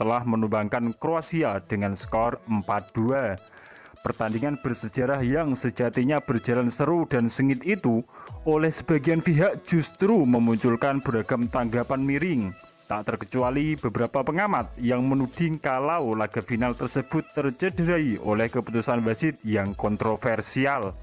setelah menumbangkan Kroasia dengan skor 4-2. Pertandingan bersejarah yang sejatinya berjalan seru dan sengit itu oleh sebagian pihak justru memunculkan beragam tanggapan miring. Tak terkecuali beberapa pengamat yang menuding kalau laga final tersebut tercederai oleh keputusan wasit yang kontroversial.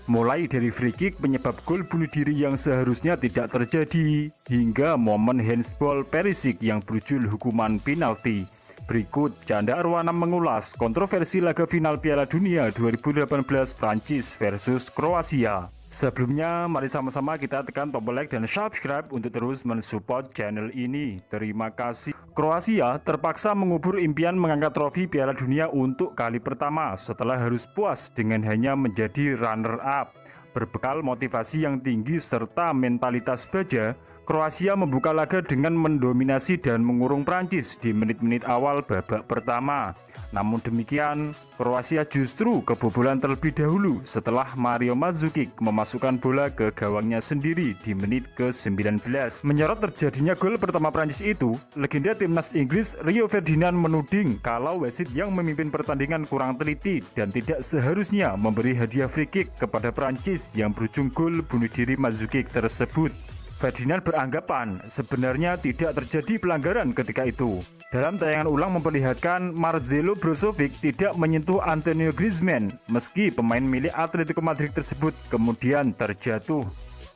Mulai dari free kick penyebab gol bunuh diri yang seharusnya tidak terjadi, hingga momen handsball Perisic yang berujul hukuman penalti. Berikut Canda Arwana mengulas kontroversi laga final Piala Dunia 2018 Prancis versus Kroasia. Sebelumnya, mari sama-sama kita tekan tombol like dan subscribe untuk terus mensupport channel ini. Terima kasih. Kroasia terpaksa mengubur impian mengangkat trofi Piala Dunia untuk kali pertama setelah harus puas dengan hanya menjadi runner-up. Berbekal motivasi yang tinggi serta mentalitas baja, Kroasia membuka laga dengan mendominasi dan mengurung Prancis di menit-menit awal babak pertama. Namun demikian, Kroasia justru kebobolan terlebih dahulu setelah Mario Mandzukic memasukkan bola ke gawangnya sendiri di menit ke-19. Menyorot terjadinya gol pertama Prancis itu, legenda timnas Inggris Rio Ferdinand menuding kalau wasit yang memimpin pertandingan kurang teliti dan tidak seharusnya memberi hadiah free kick kepada Prancis yang berujung gol bunuh diri Mandzukic tersebut. Ferdinand beranggapan sebenarnya tidak terjadi pelanggaran ketika itu. Dalam tayangan ulang memperlihatkan Marcelo Brozovic tidak menyentuh Antonio Griezmann meski pemain milik Atletico Madrid tersebut kemudian terjatuh.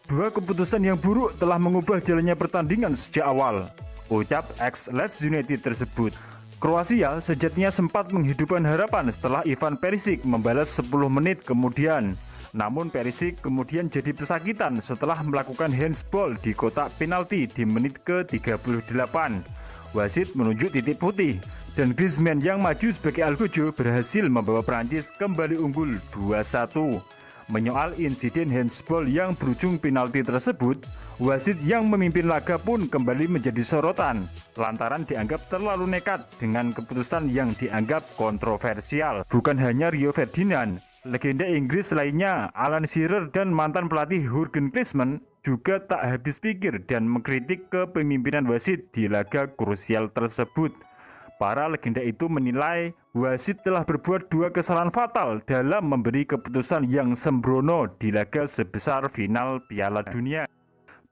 Dua keputusan yang buruk telah mengubah jalannya pertandingan sejak awal, ucap ex-Leeds United tersebut. Kroasia sejatinya sempat menghidupkan harapan setelah Ivan Perisic membalas 10 menit kemudian. Namun Perisic kemudian jadi pesakitan setelah melakukan handsball di kotak penalti di menit ke-38. Wasit menunjuk titik putih dan Griezmann yang maju sebagai algojo berhasil membawa Prancis kembali unggul 2-1. Menyoal insiden handsball yang berujung penalti tersebut, wasit yang memimpin laga pun kembali menjadi sorotan lantaran dianggap terlalu nekat dengan keputusan yang dianggap kontroversial. Bukan hanya Rio Ferdinand, legenda Inggris lainnya Alan Shearer dan mantan pelatih Jurgen Klinsmann juga tak habis pikir dan mengkritik kepemimpinan wasit di laga krusial tersebut. Para legenda itu menilai wasit telah berbuat dua kesalahan fatal dalam memberi keputusan yang sembrono di laga sebesar final Piala Dunia.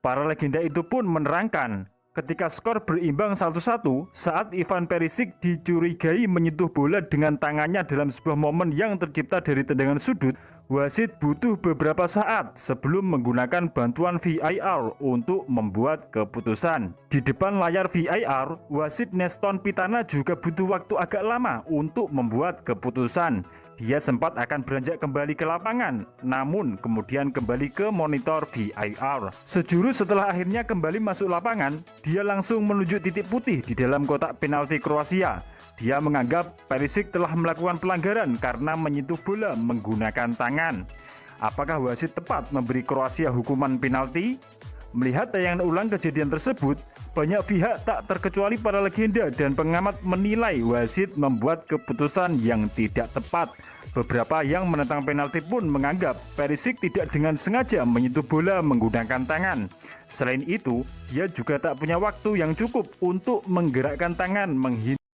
Para legenda itu pun menerangkan, ketika skor berimbang 1-1 saat Ivan Perisic dicurigai menyentuh bola dengan tangannya dalam sebuah momen yang tercipta dari tendangan sudut, wasit butuh beberapa saat sebelum menggunakan bantuan VAR untuk membuat keputusan. Di depan layar VAR, wasit Neston Pitana juga butuh waktu agak lama untuk membuat keputusan. Dia sempat akan beranjak kembali ke lapangan, namun kemudian kembali ke monitor VAR. Sejurus setelah akhirnya kembali masuk lapangan, dia langsung menuju titik putih di dalam kotak penalti Kroasia. Dia menganggap Perisic telah melakukan pelanggaran karena menyentuh bola menggunakan tangan. Apakah wasit tepat memberi Kroasia hukuman penalti? Melihat tayangan ulang kejadian tersebut, banyak pihak tak terkecuali para legenda dan pengamat menilai wasit membuat keputusan yang tidak tepat. Beberapa yang menentang penalti pun menganggap Perisic tidak dengan sengaja menyentuh bola menggunakan tangan. Selain itu, dia juga tak punya waktu yang cukup untuk menggerakkan tangan menghindari